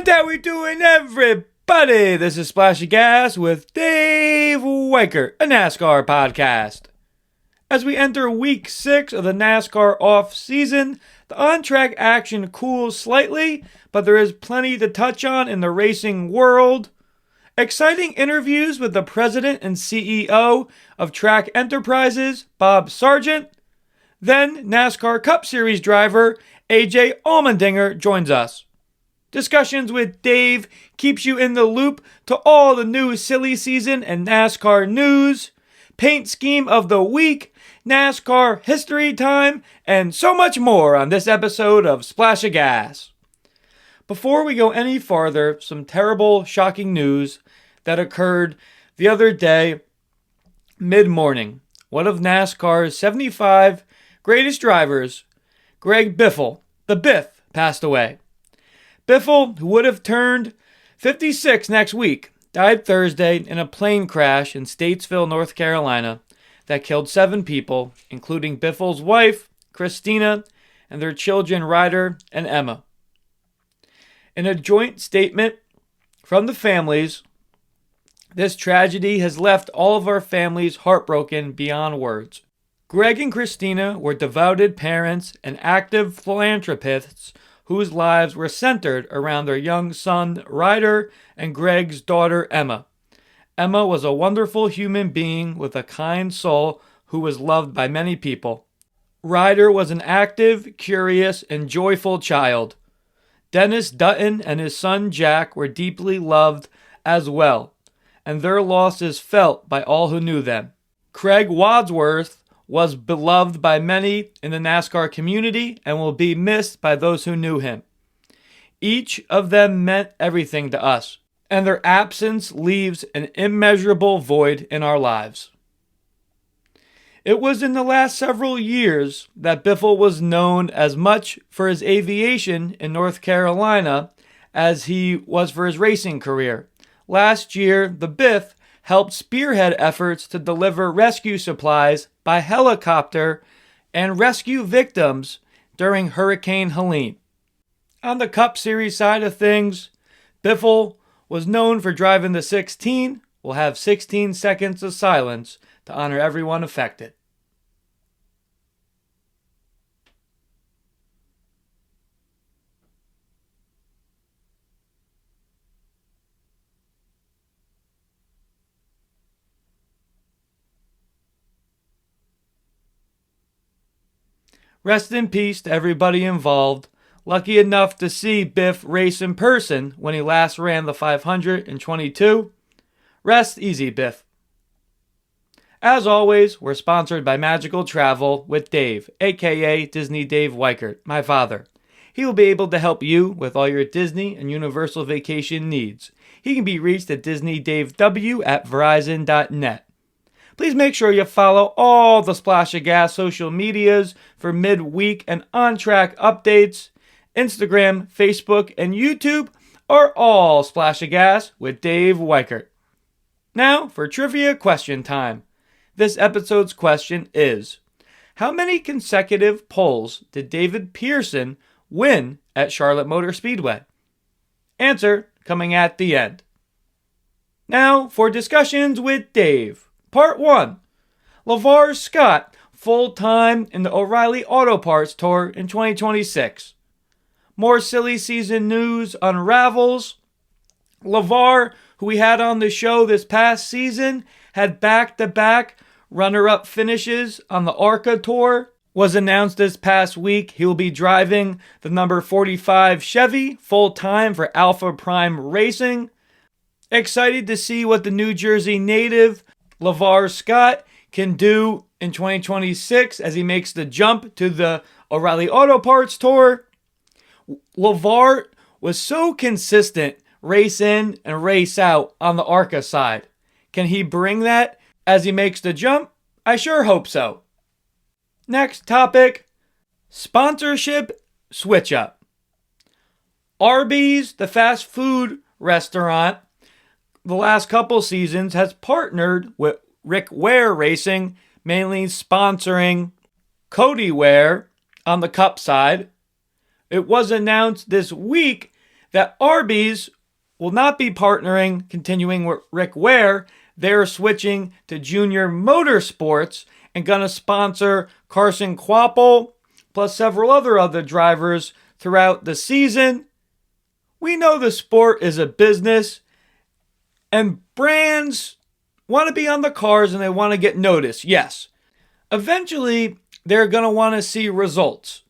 And how we doing, everybody? This is Splash of Gas with Dave Weichert, a NASCAR podcast. As we enter week 6 of the NASCAR off-season, the on-track action cools slightly, but there is plenty to touch on in the racing world. Exciting interviews with the president and CEO of Track Enterprises, Bob Sargent. Then NASCAR Cup Series driver AJ Allmendinger joins us. Discussions with Dave keeps you in the loop to all the new silly season and NASCAR news, paint scheme of the week, NASCAR History Time, and so much more on this episode of Splash of Gas. Before we go any farther, some terrible, shocking news that occurred the other day, mid-morning. One of NASCAR's 75 greatest drivers, Greg Biffle, the Biff, passed away. Biffle, who would have turned 56 next week, died Thursday in a plane crash in Statesville, North Carolina, that killed 7 people, including Biffle's wife, Christina, and their children, Ryder and Emma. In a joint statement from the families, this tragedy has left all of our families heartbroken beyond words. Greg and Christina were devoted parents and active philanthropists whose lives were centered around their young son, Ryder, and Greg's daughter, Emma. Emma was a wonderful human being with a kind soul who was loved by many people. Ryder was an active, curious, and joyful child. Dennis Dutton and his son, Jack, were deeply loved as well, and their loss is felt by all who knew them. Craig Wadsworth was beloved by many in the NASCAR community and will be missed by those who knew him. Each of them meant everything to us, and their absence leaves an immeasurable void in our lives. It was in the last several years that Biffle was known as much for his aviation in North Carolina as he was for his racing career. Last year, the Biff helped spearhead efforts to deliver rescue supplies by helicopter and rescue victims during Hurricane Helene. On the Cup Series side of things, Biffle was known for driving the 16. We'll have 16 seconds of silence to honor everyone affected. Rest in peace to everybody involved. Lucky enough to see Biff race in person when he last ran the 522. Rest easy, Biff. As always, we're sponsored by Magical Travel with Dave, aka Disney Dave Weichert, my father. He will be able to help you with all your Disney and Universal vacation needs. He can be reached at DisneyDaveW@Verizon.net. Please make sure you follow all the Splash of Gas social medias for midweek and on-track updates. Instagram, Facebook, and YouTube are all Splash of Gas with Dave Weichert. Now for trivia question time. This episode's question is, how many consecutive poles did David Pearson win at Charlotte Motor Speedway? Answer coming at the end. Now for discussions with Dave. Part 1. LeVar Scott, full-time in the O'Reilly Auto Parts Tour in 2026. More silly season news unravels. LeVar, who we had on the show this past season, had back-to-back runner-up finishes on the ARCA Tour. Was announced this past week he will be driving the number 45 Chevy full-time for Alpha Prime Racing. Excited to see what the New Jersey native LeVar Scott can do in 2026 as he makes the jump to the O'Reilly Auto Parts Tour. LeVar was so consistent race in and race out on the ARCA side. Can he bring that as he makes the jump? I sure hope so. Next topic, sponsorship switch up. Arby's, the fast food restaurant, the last couple seasons has partnered with Rick Ware Racing, mainly sponsoring Cody Ware on the Cup side. It was announced this week that Arby's will not be continuing with Rick Ware. They're switching to Junior Motorsports and going to sponsor Carson Kvapil, plus several other drivers throughout the season. We know the sport is a business, and brands want to be on the cars and they want to get noticed, yes. Eventually, they're going to want to see results.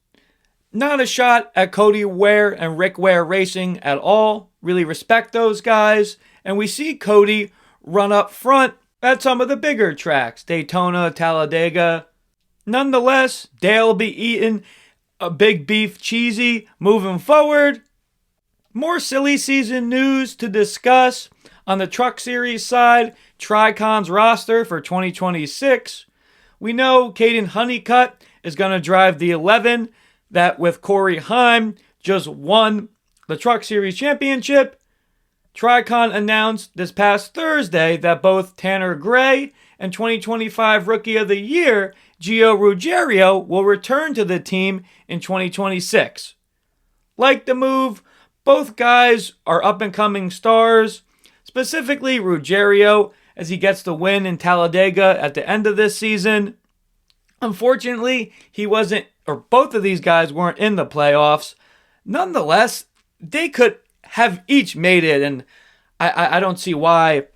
Not a shot at Cody Ware and Rick Ware Racing at all. Really respect those guys. And we see Cody run up front at some of the bigger tracks, Daytona, Talladega. Nonetheless, they'll be eating a big beef cheesy moving forward. More silly season news to discuss. On the Truck Series side, Tricon's roster for 2026. We know Caden Honeycutt is going to drive the 11 that with Corey Heim just won the Truck Series championship. Tricon announced this past Thursday that both Tanner Gray and 2025 Rookie of the Year Gio Ruggiero will return to the team in 2026. Like the move, both guys are up-and-coming stars, specifically Ruggiero as he gets the win in Talladega at the end of this season. Unfortunately, both of these guys weren't in the playoffs. Nonetheless, they could have each made it, and I don't see why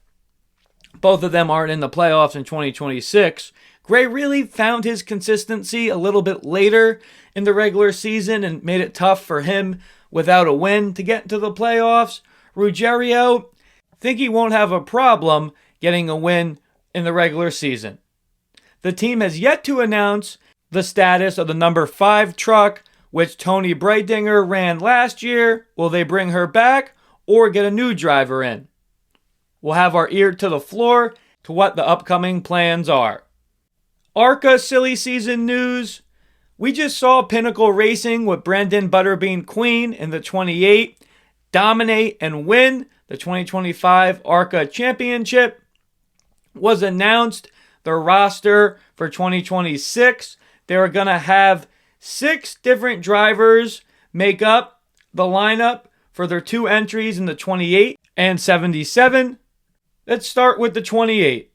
both of them aren't in the playoffs in 2026. Gray really found his consistency a little bit later in the regular season and made it tough for him without a win to get into the playoffs. Ruggiero, think he won't have a problem getting a win in the regular season. The team has yet to announce the status of the number 5 truck, which Tony Breidinger ran last year. Will they bring her back or get a new driver in? We'll have our ear to the floor to what the upcoming plans are. ARCA silly season news. We just saw Pinnacle Racing with Brendan Butterbean Queen in the 28 dominate and win the 2025 ARCA Championship. Was announced the roster for 2026. They were going to have 6 different drivers make up the lineup for their 2 entries in the 28 and 77. Let's start with the 28.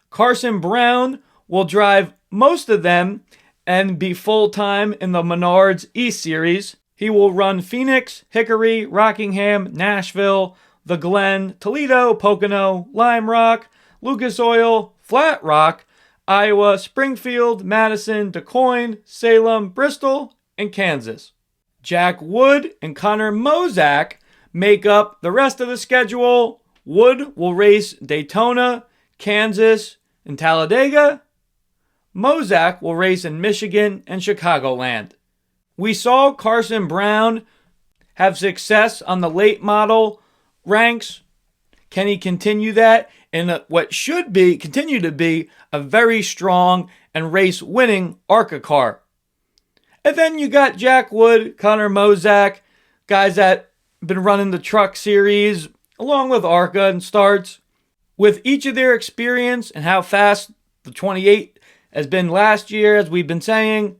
Carson Brown will drive most of them and be full-time in the Menards East Series. He will run Phoenix, Hickory, Rockingham, Nashville, the Glen, Toledo, Pocono, Lime Rock, Lucas Oil, Flat Rock, Iowa, Springfield, Madison, DeCoin, Salem, Bristol, and Kansas. Jack Wood and Connor Mozak make up the rest of the schedule. Wood will race Daytona, Kansas, and Talladega. Mozak will race in Michigan and Chicagoland. We saw Carson Brown have success on the late model ranks. Can he continue that in what should continue to be a very strong and race-winning ARCA car? And then you got Jack Wood, Connor Mozak, guys that have been running the Truck Series along with ARCA and starts. With each of their experience and how fast the 28 has been last year, as we've been saying,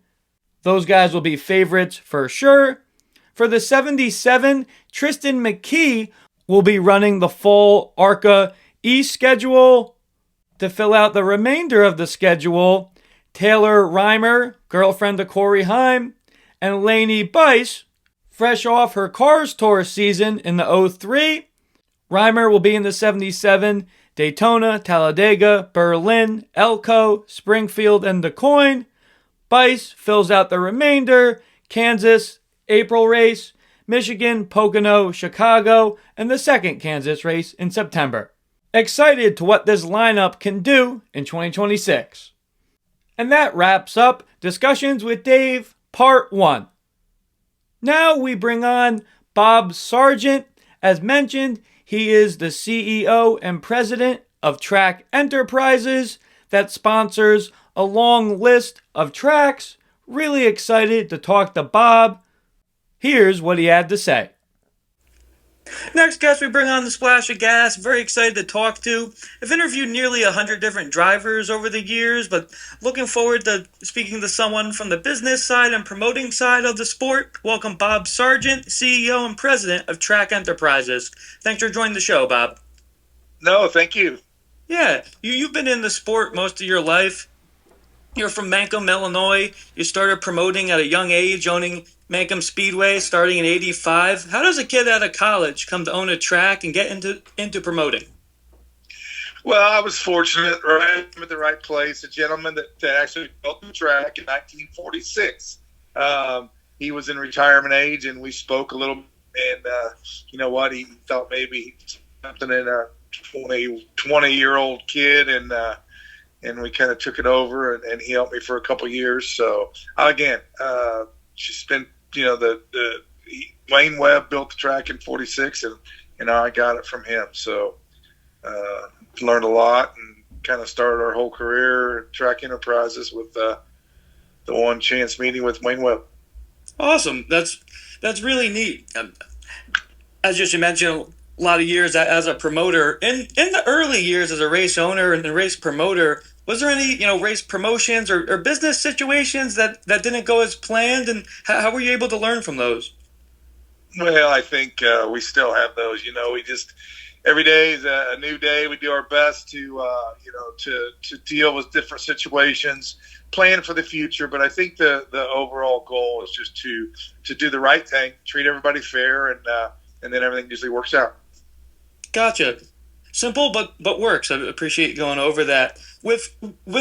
those guys will be favorites for sure. For the 77, Tristan McKee will be running the full ARCA East schedule. To fill out the remainder of the schedule, Taylor Reimer, girlfriend of Corey Heim, and Lainey Bice, fresh off her Cars Tour season in the 03. Reimer will be in the 77, Daytona, Talladega, Berlin, Elko, Springfield, and DeCoin. Bice fills out the remainder, Kansas, April race, Michigan, Pocono, Chicago, and the second Kansas race in September. Excited to what this lineup can do in 2026. And that wraps up Discussions with Dave, Part 1. Now we bring on Bob Sargent. As mentioned, he is the CEO and president of Track Enterprises that sponsors a long list of tracks. Really excited to talk to Bob. Here's what he had to say. Next guest we bring on the Splash of Gas. Very excited to talk to. I've interviewed nearly 100 different drivers over the years, but looking forward to speaking to someone from the business side and promoting side of the sport. Welcome Bob Sargent, CEO and President of Track Enterprises. Thanks for joining the show, Bob. No, thank you. Yeah, you've been in the sport most of your life. You're from Mancomb, Illinois. You started promoting at a young age, owning Mancomb Speedway starting in '85. How does a kid out of college come to own a track and get into promoting? Well, I was fortunate, right? I'm at the right place. A gentleman that actually built the track in 1946. He was in retirement age, and we spoke a little. And you know what? He thought maybe something in a 20-year-old kid, and we kind of took it over, and he helped me for a couple years. So again, just been the Wayne Webb built the track in '46, and I got it from him. So learned a lot and kind of started our whole career at Track Enterprises with the one chance meeting with Wayne Webb. Awesome. That's really neat. As you mentioned, a lot of years as a promoter. In the early years as a race owner and a race promoter, was there any race promotions or business situations that didn't go as planned, and how were you able to learn from those? Well, I think we still have those. We just every day is a new day. We do our best to deal with different situations, plan for the future. But I think the overall goal is just to do the right thing, treat everybody fair, and then everything usually works out. Gotcha. Simple, but works. I appreciate going over that. With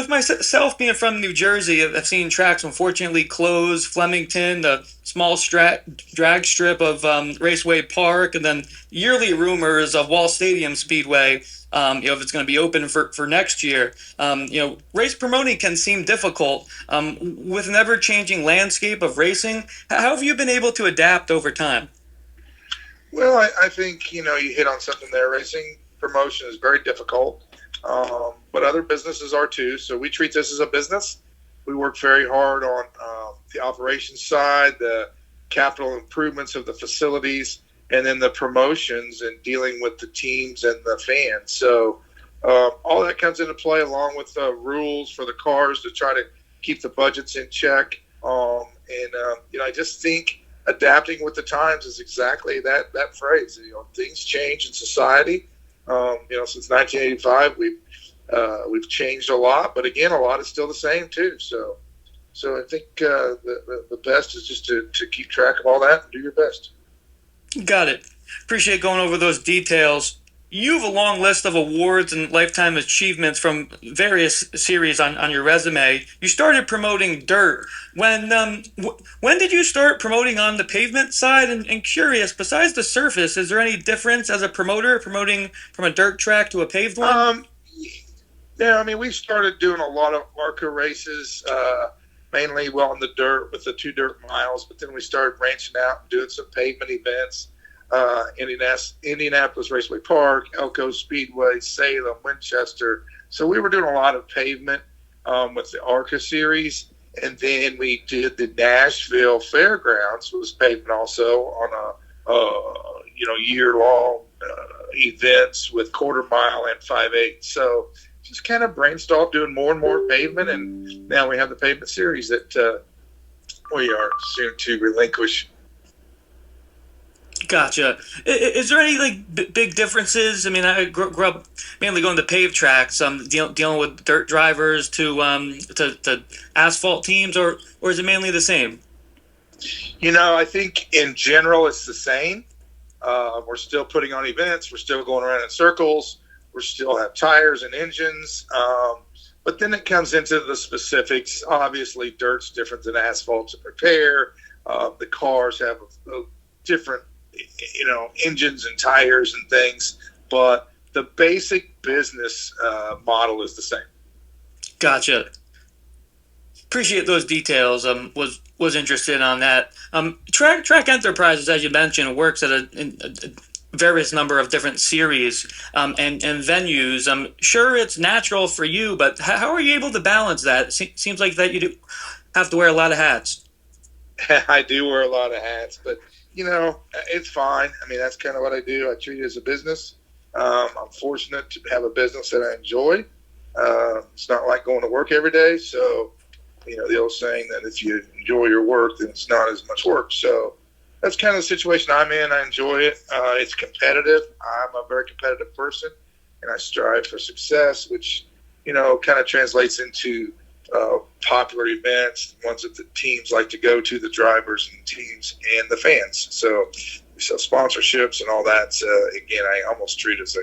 myself being from New Jersey, I've seen tracks unfortunately close. Flemington, the small drag strip of Raceway Park, and then yearly rumors of Wall Stadium Speedway. If it's going to be open for next year. Race promoting can seem difficult with an ever-changing landscape of racing. How have you been able to adapt over time? Well, I think you hit on something there. Racing promotion is very difficult, but other businesses are too. So we treat this as a business. We work very hard on the operations side, the capital improvements of the facilities, and then the promotions and dealing with the teams and the fans. So all that comes into play along with the rules for the cars to try to keep the budgets in check. I just think adapting with the times is exactly that phrase. Things change in society. Since 1985, we've changed a lot, but again, a lot is still the same too. So I think the best is just to keep track of all that and do your best. Got it. Appreciate going over those details. You have a long list of awards and lifetime achievements from various series on your resume. You started promoting dirt. When did you start promoting on the pavement side? And curious, besides the surface, is there any difference as a promoter promoting from a dirt track to a paved one? We started doing a lot of ARCA races, mainly on the dirt with the 2 dirt miles, but then we started branching out and doing some pavement events. Indianapolis Raceway Park, Elko Speedway, Salem, Winchester. So we were doing a lot of pavement with the ARCA series, and then we did the Nashville Fairgrounds, was pavement also on a year-long events with quarter mile and 5/8. So just kind of brainstormed doing more and more pavement, and now we have the pavement series that we are soon to relinquish. Gotcha. Is there any big differences? I grew up mainly going to paved tracks, dealing with dirt drivers to asphalt teams, or is it mainly the same? I think in general it's the same. We're still putting on events. We're still going around in circles. We still have tires and engines. But then it comes into the specifics. Obviously, dirt's different than asphalt to prepare. The cars have a different engines and tires and things, but the basic business model is the same. Gotcha. Appreciate those details. Was interested on that. Track Enterprises, as you mentioned, works at a various number of different series and venues. Sure, it's natural for you, but how are you able to balance that? Seems like that you do have to wear a lot of hats. I do wear a lot of hats, but It's fine. I mean, that's kind of what I do. I treat it as a business. I'm fortunate to have a business that I enjoy. It's not like going to work every day. So, the old saying that if you enjoy your work, then it's not as much work. So that's kind of the situation I'm in. I enjoy it. It's competitive. I'm a very competitive person, and I strive for success, which, kind of translates into popular events, ones that the teams like to go to, the drivers and teams and the fans. So sponsorships and all that. Again, I almost treat it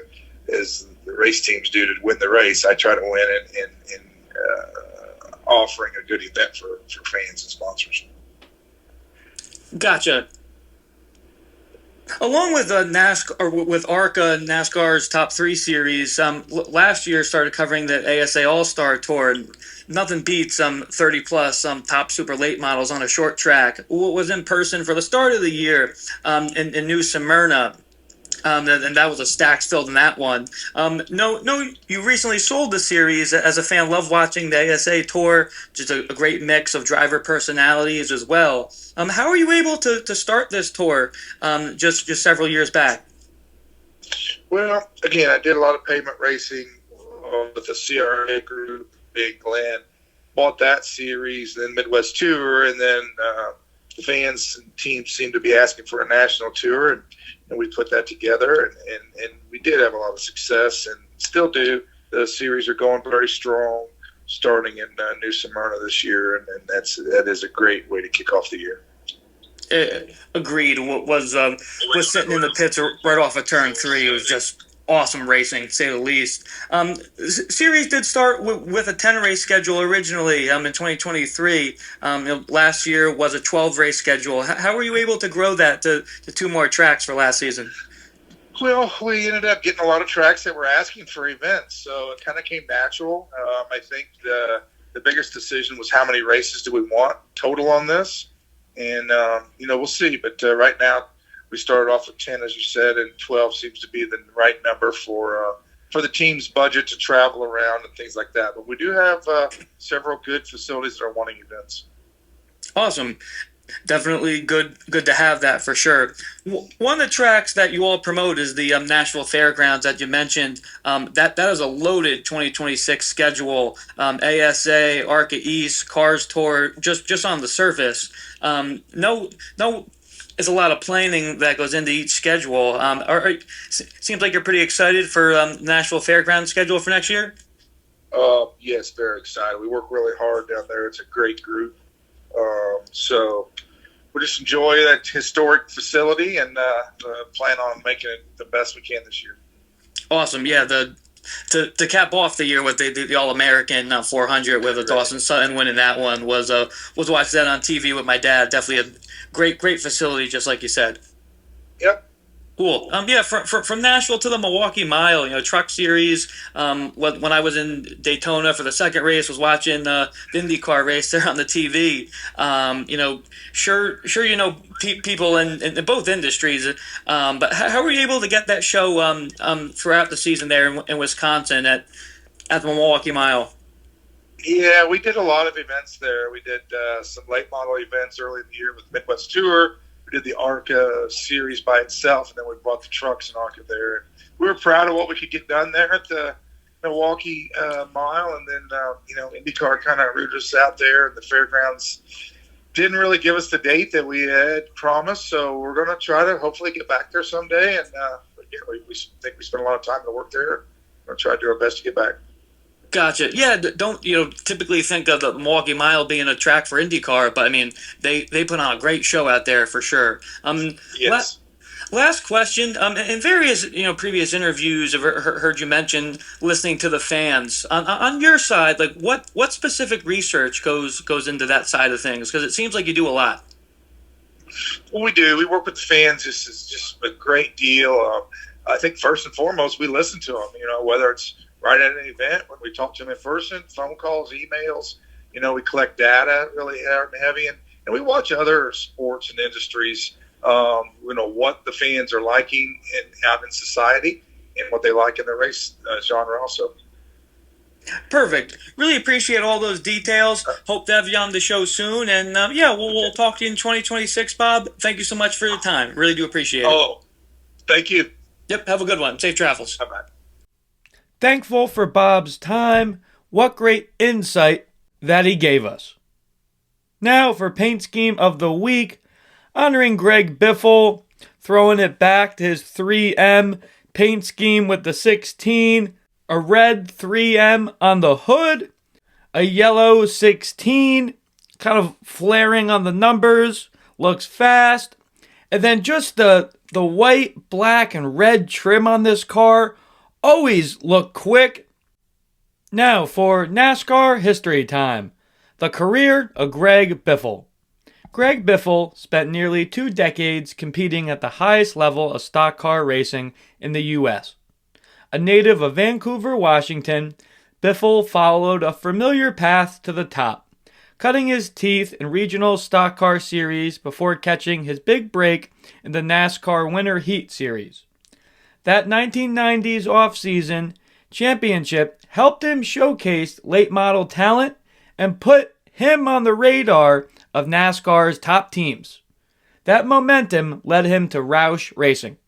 as the race teams do to win the race. I try to win in offering a good event for fans and sponsors. Gotcha. Along with NASCAR, or with ARCA, NASCAR's Top 3 Series, last year started covering the ASA All-Star Tour. Nothing beats 30-plus top super late models on a short track. Was in person for the start of the year in New Smyrna. And that was a stacks filled in that one. You recently sold the series. As a fan, love watching the ASA Tour. Just a great mix of driver personalities as well. How were you able to start this tour just several years back? Well, again, I did a lot of pavement racing with the CRA group, Big Glenn. Bought that series, then Midwest Tour, and then the fans and teams seemed to be asking for a national tour, and we put that together, and we did have a lot of success and still do. The series are going very strong, starting in New Smyrna this year, and that is a great way to kick off the year. Agreed. Was sitting in the pits right off of turn 3. It was just awesome racing, to say the least. Series did start with a 10-race schedule originally in 2023. Last year was a 12-race schedule. How were you able to grow that to 2 more tracks for last season? Well, we ended up getting a lot of tracks that were asking for events, so it kind of came natural. I think the biggest decision was how many races do we want total on this, and we'll see. But right now, we started off with 10, as you said, and 12 seems to be the right number for the team's budget to travel around and things like that. But we do have several good facilities that are wanting events. Awesome. Definitely good to have that for sure. One of the tracks that you all promote is the Nashville Fairgrounds that you mentioned. That is a loaded 2026 schedule. ASA, ARCA East, Cars Tour, just on the surface. It's a lot of planning that goes into each schedule. Seems like you're pretty excited for Nashville Fairgrounds schedule for next year? Yes, very excited. We work really hard down there. It's a great group. So we just enjoy that historic facility and plan on making it the best we can this year. Awesome. Yeah, to cap off the year with the All-American 400 with Dawson Sutton winning that one was watching that on TV with my dad. Definitely a great facility, just like you said. Yep. Cool. From Nashville to the Milwaukee Mile, Truck Series. When I was in Daytona for the second race, was watching the IndyCar race there on the TV. People in both industries. But how were you able to get that show throughout the season there in Wisconsin at the Milwaukee Mile? Yeah, we did a lot of events there. We did some late model events early in the year with Midwest Tour. We did the ARCA series by itself, and then we brought the trucks and ARCA there. And we were proud of what we could get done there at the Milwaukee Mile, and then IndyCar kind of rooted us out there, and the fairgrounds didn't really give us the date that we had promised. So we're going to try to hopefully get back there someday, and we think we spent a lot of time to work there. We're going to try to do our best to get back. Gotcha. Yeah, don't typically think of the Milwaukee Mile being a track for IndyCar, but I mean they put on a great show out there for sure. Yes. Last question. In various previous interviews, I've heard you mention listening to the fans. On your side, like what specific research goes into that side of things? Because it seems like you do a lot. Well, we do. We work with the fans. This is just a great deal. I think first and foremost, we listen to them. Whether it's right at an event, when we talk to them in person, phone calls, emails, we collect data really hard and heavy, and we watch other sports and industries, what the fans are liking out in society and what they like in the race genre also. Perfect. Really appreciate all those details. Hope to have you on the show soon. And we'll talk to you in 2026, Bob. Thank you so much for your time. Really do appreciate it. Oh, thank you. Yep. Have a good one. Safe travels. Bye-bye. Thankful for Bob's time. What great insight that he gave us. Now for Paint Scheme of the Week, honoring Greg Biffle, throwing it back to his 3M paint scheme with the 16, a red 3M on the hood, a yellow 16, kind of flaring on the numbers, looks fast, and then just the white, black, and red trim on this car always look quick. Now for NASCAR History Time, the career of Greg Biffle. Greg Biffle spent nearly 2 decades competing at the highest level of stock car racing in the U.S. A native of Vancouver, Washington, Biffle followed a familiar path to the top, cutting his teeth in regional stock car series before catching his big break in the NASCAR Winter Heat Series. That 1990s off-season championship helped him showcase late model talent and put him on the radar of NASCAR's top teams. That momentum led him to Roush Racing,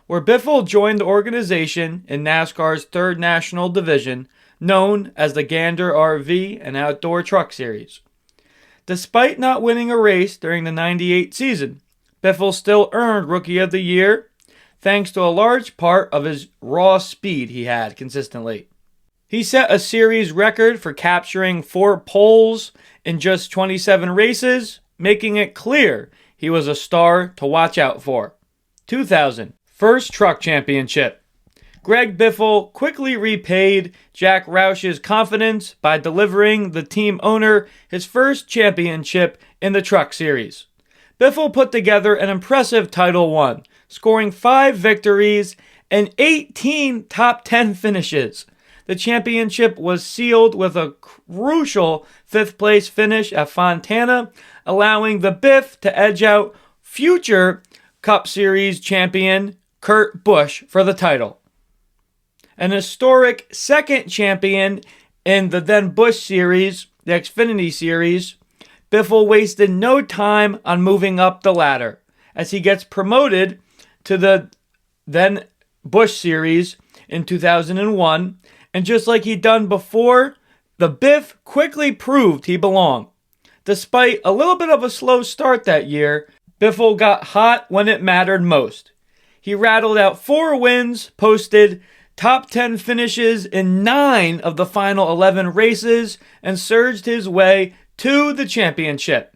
where Biffle joined the organization in NASCAR's third national division, known as the Gander RV and Outdoor Truck Series. Despite not winning a race during the 98 season, Biffle still earned Rookie of the Year, thanks to a large part of his raw speed he had consistently. He set a series record for capturing 4 poles in just 27 races, making it clear he was a star to watch out for. 2000, first truck championship. Greg Biffle quickly repaid Jack Roush's confidence by delivering the team owner his first championship in the Truck Series. Biffle put together an impressive Title I, scoring 5 victories and 18 top 10 finishes. The championship was sealed with a crucial 5th place finish at Fontana, allowing the Biff to edge out future Cup Series champion Kurt Busch for the title. An historic second champion in the then Busch Series, the Xfinity Series, Biffle wasted no time on moving up the ladder as he gets promoted to the then Busch Series in 2001. And just like he'd done before, the Biff quickly proved he belonged. Despite a little bit of a slow start that year, Biffle got hot when it mattered most. He rattled out 4 wins, posted top 10 finishes in 9 of the final 11 races, and surged his way to the championship.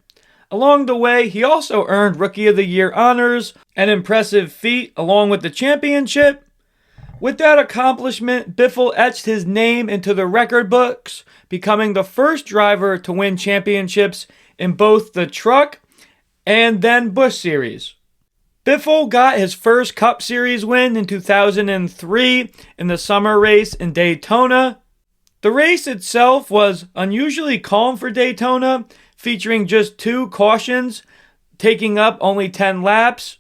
Along the way, he also earned Rookie of the Year honors, an impressive feat along with the championship. With that accomplishment, Biffle etched his name into the record books, becoming the first driver to win championships in both the Truck and then Busch Series. Biffle got his first Cup Series win in 2003 in the summer race in Daytona. The race itself was unusually calm for Daytona, featuring just 2 cautions, taking up only 10 laps.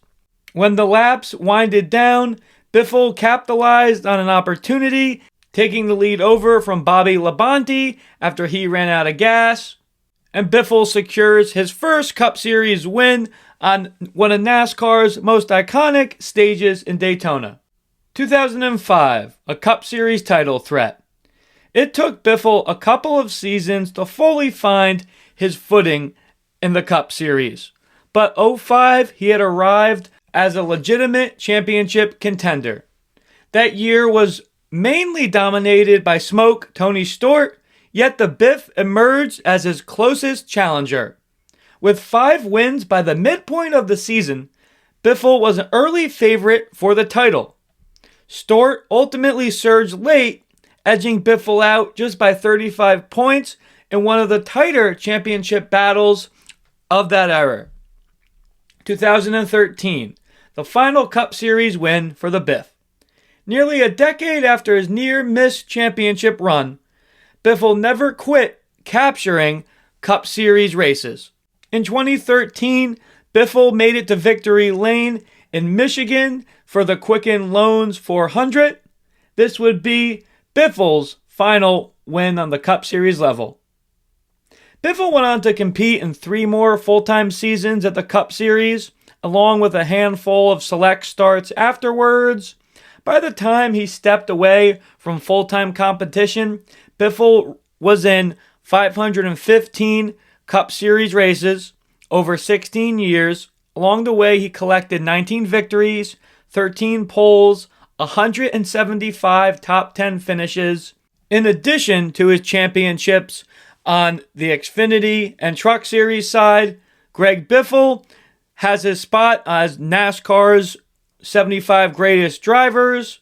When the laps winded down, Biffle capitalized on an opportunity, taking the lead over from Bobby Labonte after he ran out of gas. And Biffle secures his first Cup Series win on one of NASCAR's most iconic stages in Daytona. 2005, a Cup Series title threat. It took Biffle a couple of seasons to fully find his footing in the Cup Series. But 2005, he had arrived as a legitimate championship contender. That year was mainly dominated by Smoke Tony Stewart, yet the Biff emerged as his closest challenger. With 5 wins by the midpoint of the season, Biffle was an early favorite for the title. Stewart ultimately surged late, edging Biffle out just by 35 points in one of the tighter championship battles of that era. 2013, the final Cup Series win for the Biff. Nearly a decade after his near-miss championship run, Biffle never quit capturing Cup Series races. In 2013, Biffle made it to victory lane in Michigan for the Quicken Loans 400. This would be Biffle's final win on the Cup Series level. Biffle went on to compete in 3 more full-time seasons at the Cup Series, along with a handful of select starts afterwards. By the time he stepped away from full-time competition, Biffle was in 515 Cup Series races over 16 years. Along the way, he collected 19 victories, 13 poles, 175 top 10 finishes, in addition to his championships on the Xfinity and Truck Series side. Greg Biffle has his spot as NASCAR's 75 greatest drivers.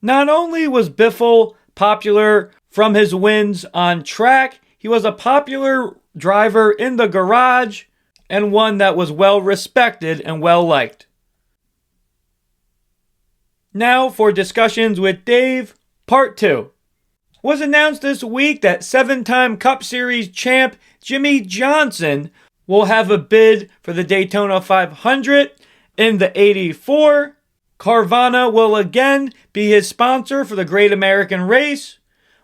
Not only was Biffle popular from his wins on track, he was a popular driver in the garage and one that was well respected and well liked. Now for discussions with Dave, part 2. It was announced this week that 7-time Cup Series champ Jimmie Johnson will have a bid for the Daytona 500 in the 84. Carvana will again be his sponsor for the Great American Race.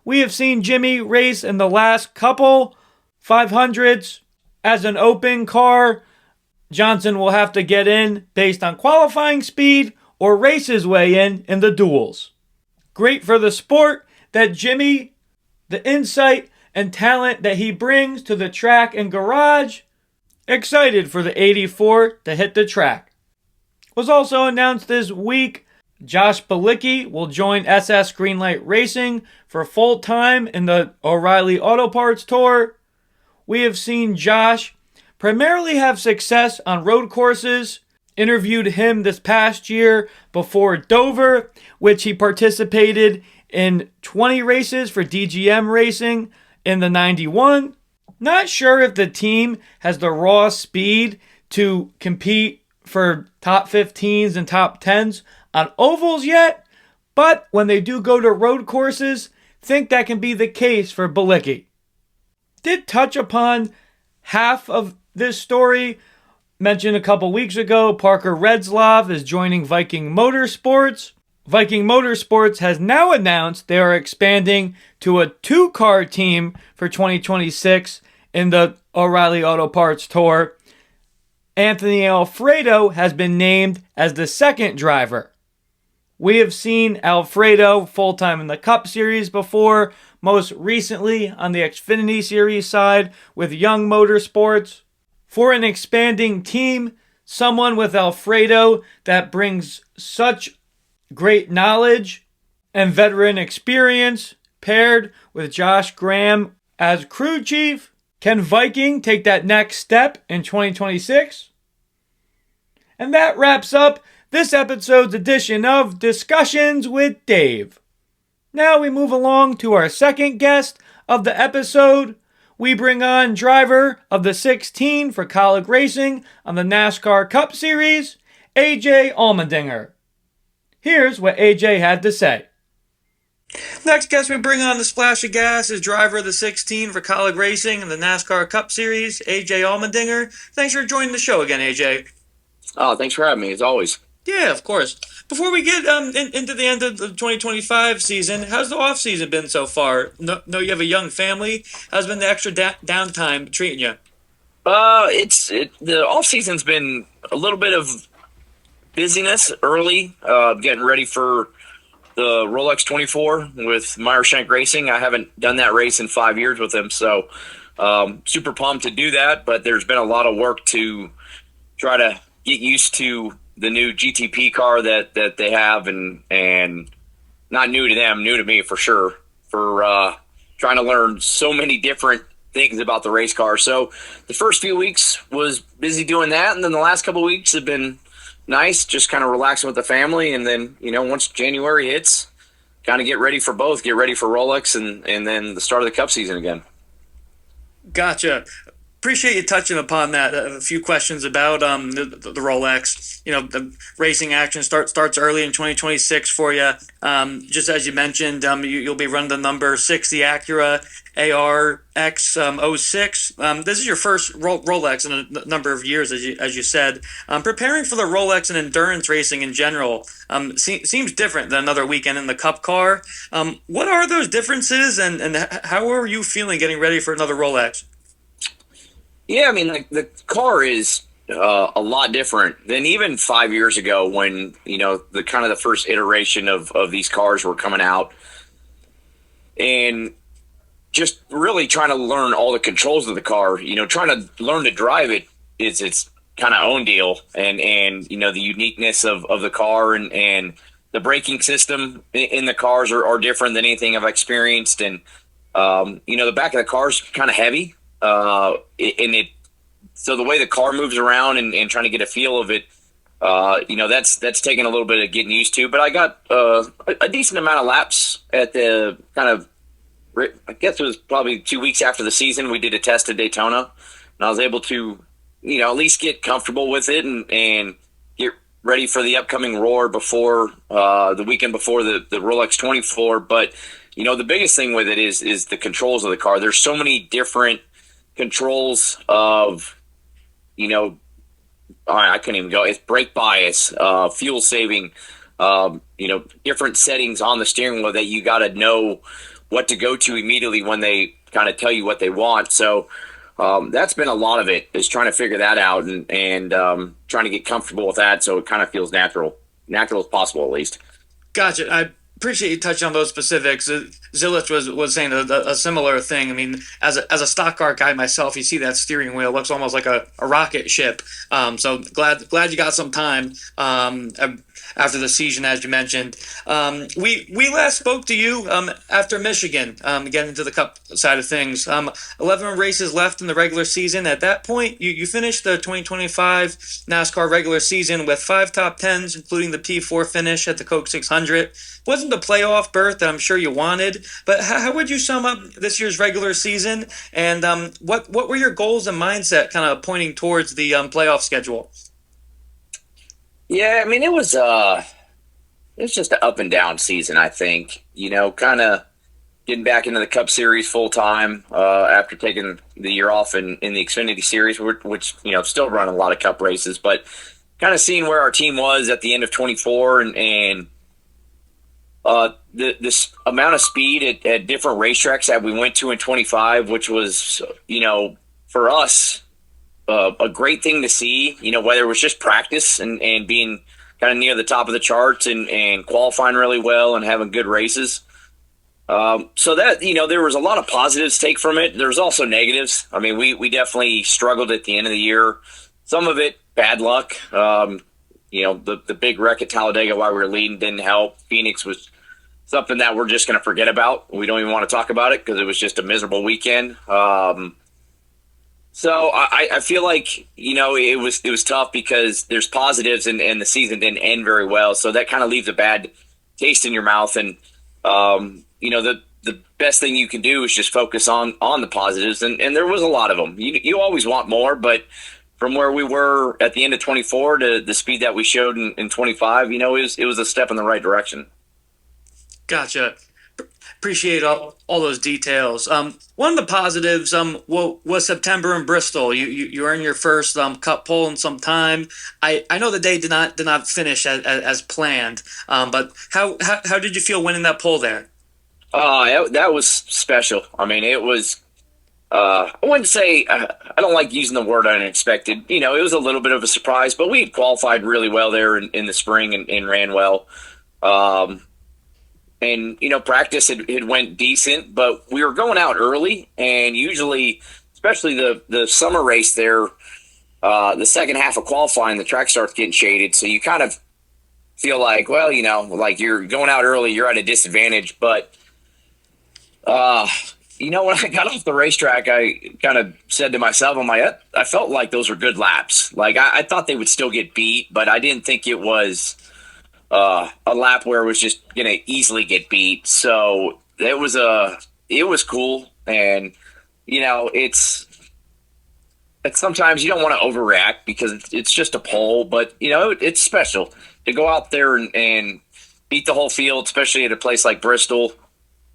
We have seen Jimmie race in the last couple 500s as an open car. Johnson will have to get in based on qualifying speed or race his way in the duels. Great for the sport that Jimmie, the insight and talent that he brings to the track and garage. Excited for the 84 to hit the track. Was also announced this week, Josh Bilicki will join SS Greenlight Racing for full time in the O'Reilly Auto Parts Tour. We have seen Josh primarily have success on road courses. Interviewed him this past year before Dover, which he participated in 20 races for DGM Racing in the 91. Not sure if the team has the raw speed to compete for top 15s and top 10s on ovals yet, but when they do go to road courses, think that can be the case for Bilicki. Did touch upon half of this story. Mentioned a couple weeks ago, Parker Retzlaff is joining Viking Motorsports. Viking Motorsports has now announced they are expanding to a 2-car team for 2026 in the O'Reilly Auto Parts Tour. Anthony Alfredo has been named as the second driver. We have seen Alfredo full-time in the Cup Series before, most recently on the Xfinity Series side with Young Motorsports. For an expanding team, someone with Alfredo that brings such great knowledge and veteran experience paired with Josh Graham as crew chief. Can Viking take that next step in 2026? And that wraps up this episode's edition of Discussions with Dave. Now we move along to our second guest of the episode. We bring on driver of the 16 for Kaulig Racing on the NASCAR Cup Series, AJ Allmendinger. Here's what AJ had to say. Next guest we bring on the Splash of Gas is driver of the 16 for Kaulig Racing in the NASCAR Cup Series, AJ Allmendinger. Thanks for joining the show again, AJ. Oh, thanks for having me, as always. Yeah, of course. Before we get into the end of the 2025 season, how's the off-season been so far? No, you have a young family. How's been the extra downtime treating you? The off-season's been a little bit of busyness early, getting ready for the Rolex 24 with Meyer Shank Racing. I haven't done that race in 5 years with him, so super pumped to do that, but there's been a lot of work to try to get used to the new GTP car that they have, and not new to them, new to me for sure, for trying to learn so many different things about the race car. So the first few weeks was busy doing that, and then the last couple of weeks have been nice, just kind of relaxing with the family, and then, once January hits, kind of get ready for Rolex and then the start of the Cup season again. Gotcha. Appreciate you touching upon that. A few questions about the Rolex. The racing action starts early in 2026 for you. Just as you mentioned, you'll be running the number 6, the Acura ARX 06. This is your first Rolex in a number of years, as you said. Preparing for the Rolex and endurance racing in general seems different than another weekend in the Cup car. What are those differences, and how are you feeling getting ready for another Rolex? Yeah, I mean, the car is a lot different than even 5 years ago when, the kind of the first iteration of these cars were coming out. And just really trying to learn all the controls of the car, trying to learn to drive it is its kind of own deal. And the uniqueness of the car and the braking system in the cars are different than anything I've experienced. And, the back of the car is kind of heavy. So the way the car moves around and trying to get a feel of it, that's taken a little bit of getting used to. But I got a decent amount of laps at the kind of, I guess it was probably 2 weeks after the season. We did a test at Daytona, and I was able to, at least get comfortable with it and get ready for the upcoming Roar before the weekend before the Rolex 24. But the biggest thing with it is the controls of the car. There's so many different controls of, I couldn't even go. It's brake bias, fuel saving, different settings on the steering wheel that you got to know what to go to immediately when they kind of tell you what they want. So that's been a lot of it, is trying to figure that out and trying to get comfortable with that so it kind of feels natural as possible, at least. Gotcha. I appreciate you touching on those specifics. Zilich was saying a similar thing. I mean, as a stock car guy myself, you see that steering wheel looks almost like a rocket ship. So glad you got some time after the season, as you mentioned. We last spoke to you after Michigan, getting into the Cup side of things. 11 races left in the regular season. At that point, you finished the 2025 NASCAR regular season with 5 top 10s, including the P4 finish at the Coke 600. Wasn't the playoff berth that I'm sure you wanted, but how would you sum up this year's regular season, and what were your goals and mindset kind of pointing towards the playoff schedule? Yeah, I mean, it was just an up and down season, I think. Kind of getting back into the Cup Series full time after taking the year off in the Xfinity Series, which still run a lot of Cup races, but kind of seeing where our team was at the end of 24 and this amount of speed at different racetracks that we went to in 25, which was, for us, a great thing to see, whether it was just practice and being kind of near the top of the charts and qualifying really well and having good races. So that, there was a lot of positives take from it. There's also negatives. I mean, we definitely struggled at the end of the year. Some of it, bad luck. The big wreck at Talladega while we were leading didn't help. Phoenix was something that we're just going to forget about. We don't even want to talk about it because it was just a miserable weekend. So I feel like, it was tough because there's positives and the season didn't end very well. So that kind of leaves a bad taste in your mouth. And, the best thing you can do is just focus on the positives. And there was a lot of them. You always want more, but from where we were at the end of 24 to the speed that we showed in 25, it was a step in the right direction. Gotcha. Appreciate all those details. One of the positives was September in Bristol. You earned your first Cup pole in some time. I know the day did not finish as planned, but how did you feel winning that pole there? That was special. I mean, it was. I wouldn't say I don't like using the word unexpected. It was a little bit of a surprise, but we had qualified really well there in the spring and ran well. And, practice had went decent, but we were going out early, and usually, especially the summer race there, the second half of qualifying, the track starts getting shaded. So you kind of feel like, well, like you're going out early, you're at a disadvantage. But, when I got off the racetrack, I kind of said to myself, I felt like those were good laps. Like I thought they would still get beat, but I didn't think it was a lap where it was just going to easily get beat. So it was cool. And, sometimes you don't want to overreact because it's just a pole, but it's special to go out there and beat the whole field, especially at a place like Bristol,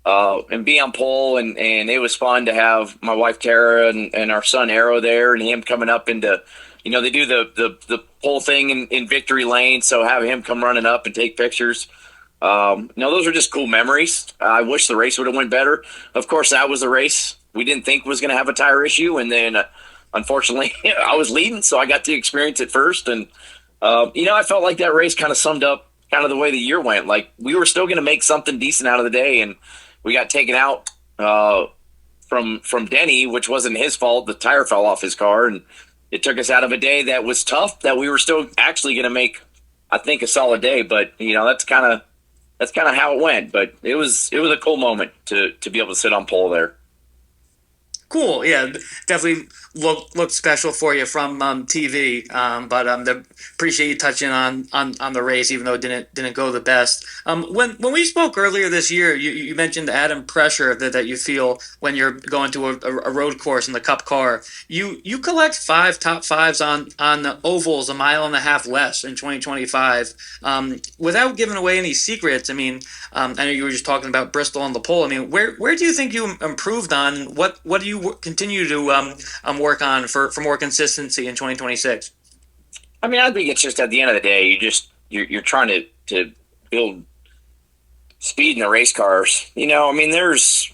and be on pole. And it was fun to have my wife Tara and our son Arrow there, and him coming up into, they do the pole thing in victory lane, so have him come running up and take pictures. Those are just cool memories. I wish the race would have went better. Of course, that was the race we didn't think was going to have a tire issue, and then unfortunately, I was leading, so I got to experience it first. And I felt like that race kind of summed up kind of the way the year went. Like, we were still going to make something decent out of the day, and we got taken out from Denny, which wasn't his fault. The tire fell off his car, and it took us out of a day that was tough. That we were still actually going to make, I think, a solid day. But that's kind of how it went. But it was a cool moment to be able to sit on pole there. Cool. Yeah, definitely looked special for you from TV. But appreciate you touching on the race, even though it didn't go the best. When we spoke earlier this year, you mentioned the added pressure that you feel when you're going to a road course in the Cup car. You collect 5 top 5s on the ovals a mile and a half less in 2025. Without giving away any secrets, I mean, I know you were just talking about Bristol on the pole. I mean, where do you think you improved on? What do you continue to work on for more consistency in 2026? I mean, I think it's just at the end of the day, you're trying to build speed in the race cars. I mean, there's,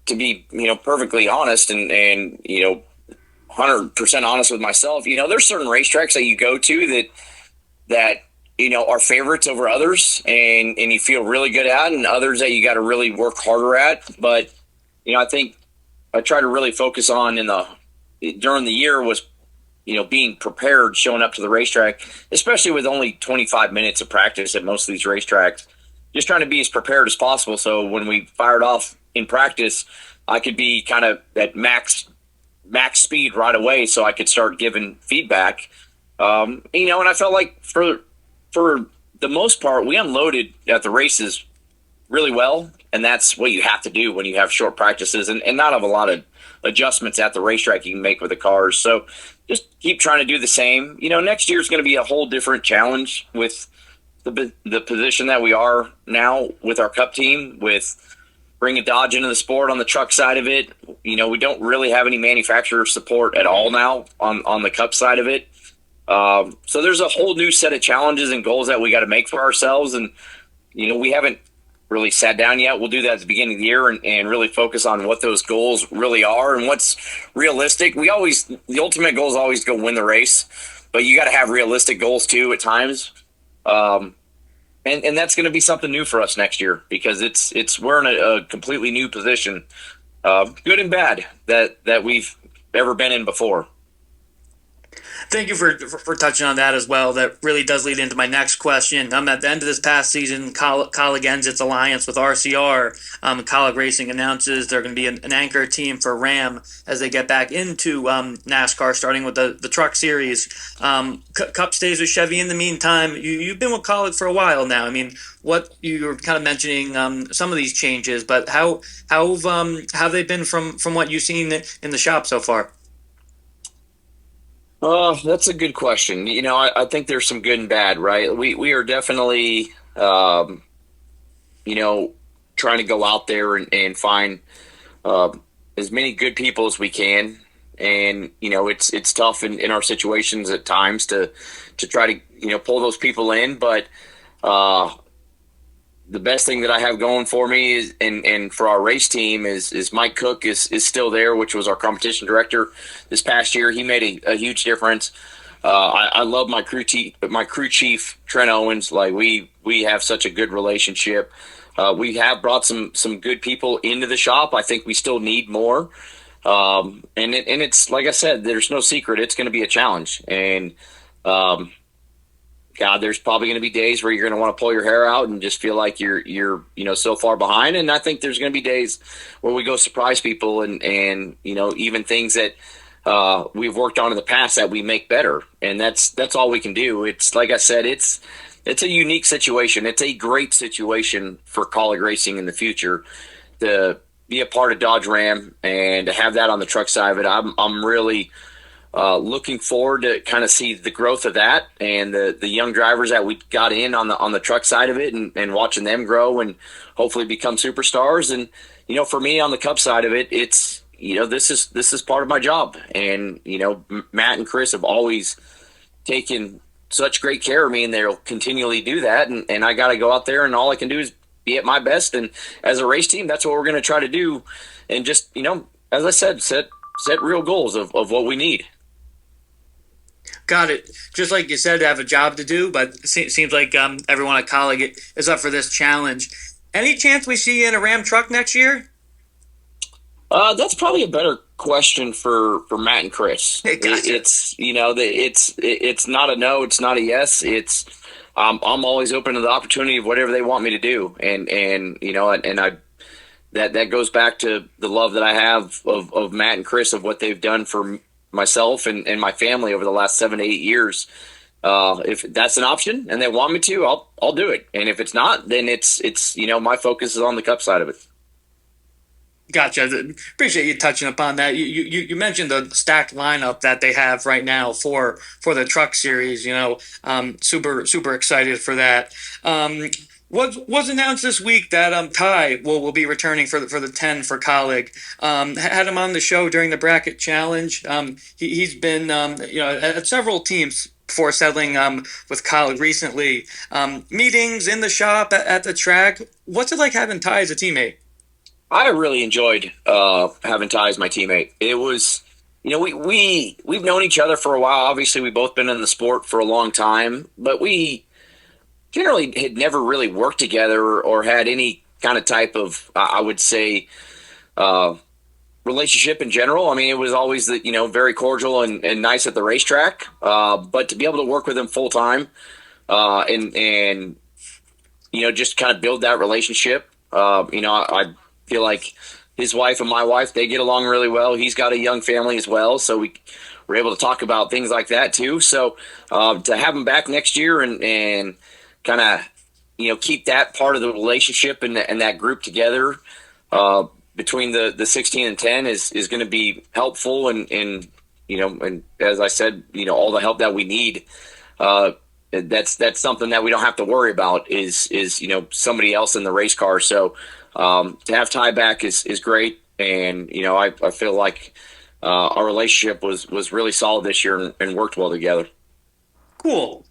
to be perfectly honest and 100% honest with myself. There's certain racetracks that you go to that are favorites over others, and you feel really good at, and others that you got to really work harder at. But I think I try to really focus on during the year was being prepared, showing up to the racetrack, especially with only 25 minutes of practice at most of these racetracks, just trying to be as prepared as possible. So when we fired off in practice, I could be kind of at max speed right away, so I could start giving feedback. And I felt like for the most part, we unloaded at the races really well, and that's what you have to do when you have short practices and not have a lot of adjustments at the racetrack you can make with the cars. So just keep trying to do the same. Next year is going to be a whole different challenge with the position that we are now with our Cup team, with bringing Dodge into the sport on the truck side of it. We don't really have any manufacturer support at all now on the Cup side of it. So there's a whole new set of challenges and goals that we got to make for ourselves. And, we haven't really sat down yet. We'll do that at the beginning of the year and really focus on what those goals really are and what's realistic. The ultimate goal is always to go win the race, but you got to have realistic goals too at times. And that's going to be something new for us next year because we're in a completely new position, good and bad, that we've ever been in before. Thank you for touching on that as well. That really does lead into my next question. At the end of this past season, Colleague ends its alliance with RCR. Colleague Racing announces they're going to be an anchor team for Ram as they get back into NASCAR, starting with the Truck Series. Cup stays with Chevy in the meantime. You've been with Colleague for a while now. I mean, what you were kind of mentioning some of these changes, but how have they been from what you've seen in the shop so far? That's a good question. I think there's some good and bad, right? We are definitely, trying to go out there and find as many good people as we can. And, it's tough in our situations at times to try to, pull those people in. But the best thing that I have going for me is, and for our race team is Mike Cook is still there, which was our competition director this past year. He made a huge difference. I love my crew chief, Trent Owens. Like we have such a good relationship. We have brought some good people into the shop. I think we still need more. And it's like I said, there's no secret. It's going to be a challenge. And, God, there's probably going to be days where you're going to want to pull your hair out and just feel like you're so far behind. And I think there's going to be days where we go surprise people and even things that we've worked on in the past that we make better. And that's all we can do. It's like I said, it's a unique situation. It's a great situation for Colleague Racing in the future to be a part of Dodge Ram and to have that on the truck side of it, I'm really looking forward to kind of see the growth of that and the young drivers that we got in on the truck side of it, and watching them grow and hopefully become superstars. And for me on the Cup side of it, it's this is part of my job, and Matt and Chris have always taken such great care of me, and they'll continually do that. And I got to go out there, and all I can do is be at my best. And as a race team, that's what we're going to try to do. And just, as I said, set real goals of what we need. Got it. Just like you said, to have a job to do, but it seems like everyone at Colleague is up for this challenge. Any chance we see you in a Ram truck next year? That's probably a better question for Matt and Chris. Gotcha. It's not a no, it's not a yes. I'm always open to the opportunity of whatever they want me to do, and I that goes back to the love that I have of Matt and Chris, of what they've done for myself and my family over the last 7 to 8 years. If that's an option and they want me to, I'll do it. And if it's not, then it's my focus is on the Cup side of it. Gotcha. Appreciate you touching upon that. You mentioned the stacked lineup that they have right now for the Truck Series. Super excited for that. Was announced this week that Ty will be returning for the 10 for Colleague. Had him on the show during the bracket challenge. He's been at several teams before settling with Colleague recently. Meetings in the shop at the track. What's it like having Ty as a teammate? I really enjoyed having Ty as my teammate. It was, we've known each other for a while. Obviously, we've both been in the sport for a long time, but we generally had never really worked together or had any kind of type of, I would say, relationship in general. I mean, it was always very cordial and nice at the racetrack. But to be able to work with him full time, and just kind of build that relationship. I feel like his wife and my wife, they get along really well. He's got a young family as well, so we were able to talk about things like that too. So to have him back next year and kind of keep that part of the relationship and that group together between the 16 and 10 is going to be helpful, and as I said, all the help that we need. That's something that we don't have to worry about is somebody else in the race car. So to have Ty back is great, and I feel like our relationship was really solid this year and worked well together. Cool.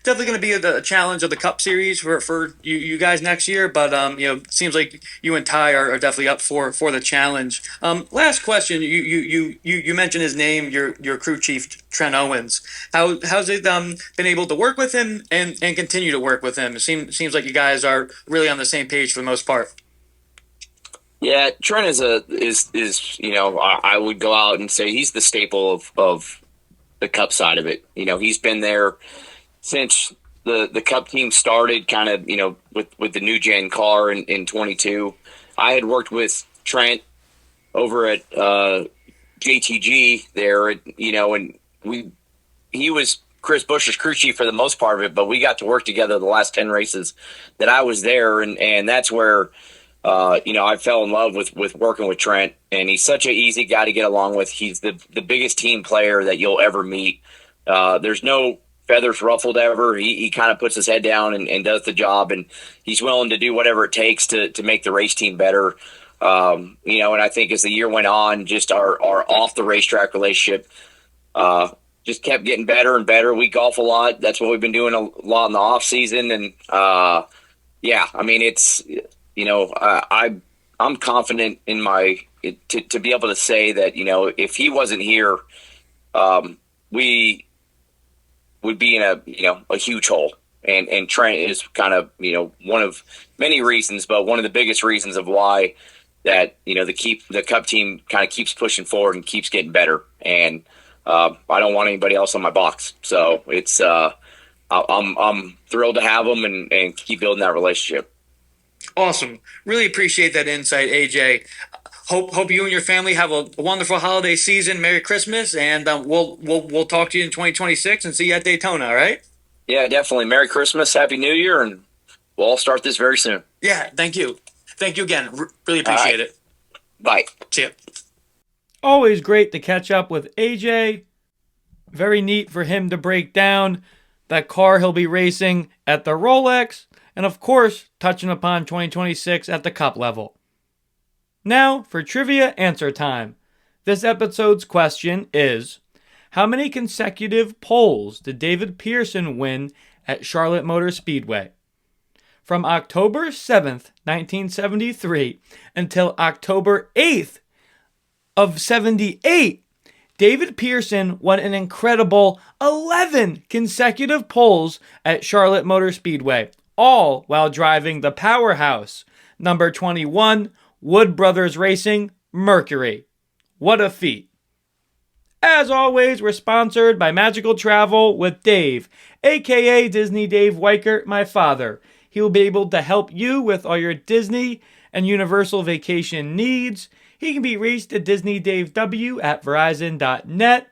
Definitely going to be the challenge of the Cup Series for you guys next year, but it seems like you and Ty are definitely up for the challenge. Last question, you mentioned his name, your crew chief Trent Owens. How's it been able to work with him and continue to work with him? It seems like you guys are really on the same page for the most part. Yeah, Trent is I would go out and say he's the staple of the Cup side of it. He's been there since the Cup team started, kind of, with the new gen car in 22. I had worked with Trent over at JTG there, and he was Chris Busch's crew chief for the most part of it, but we got to work together the last 10 races that I was there, and that's where I fell in love with working with Trent, and he's such an easy guy to get along with. He's the biggest team player that you'll ever meet. There's no feathers ruffled ever. He kind of puts his head down and does the job, and he's willing to do whatever it takes to make the race team better. And I think as the year went on, just our off the racetrack relationship just kept getting better and better. We golf a lot. That's what we've been doing a lot in the off season. And it's, I'm confident in to be able to say that, if he wasn't here, we would be in a huge hole. And Trent is kind of, one of many reasons, but one of the biggest reasons of why that, the Cup team kind of keeps pushing forward and keeps getting better. And I don't want anybody else on my box. So it's, I'm thrilled to have them and keep building that relationship. Awesome. Really appreciate that insight, AJ. Hope you and your family have a wonderful holiday season. Merry Christmas, and we'll talk to you in 2026 and see you at Daytona. All right? Yeah, definitely. Merry Christmas, Happy New Year, and we'll all start this very soon. Yeah, thank you. Thank you again. Really appreciate it. Bye. See ya. Always great to catch up with AJ. Very neat for him to break down that car he'll be racing at the Rolex, and of course, touching upon 2026 at the Cup level. Now, for trivia answer time. This episode's question is, how many consecutive poles did David Pearson win at Charlotte Motor Speedway? From October 7th, 1973 until October 8th of 78, David Pearson won an incredible 11 consecutive poles at Charlotte Motor Speedway, all while driving the powerhouse, number 21, Wood Brothers Racing, Mercury. What a feat. As always, we're sponsored by Magical Travel with Dave, aka Disney Dave Weichert, my father. He will be able to help you with all your Disney and Universal vacation needs. He can be reached at DisneyDaveW@Verizon.net.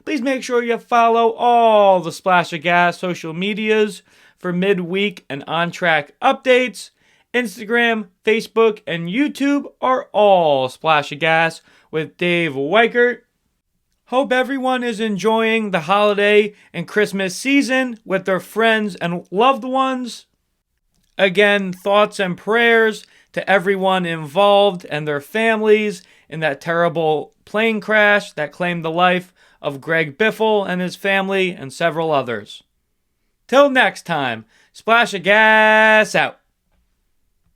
Please make sure you follow all the Splash of Gas social medias for midweek and on-track updates. Instagram, Facebook, and YouTube are all Splash of Gas with Dave Weichert. Hope everyone is enjoying the holiday and Christmas season with their friends and loved ones. Again, thoughts and prayers to everyone involved and their families in that terrible plane crash that claimed the life of Greg Biffle and his family and several others. Till next time, Splash of Gas out.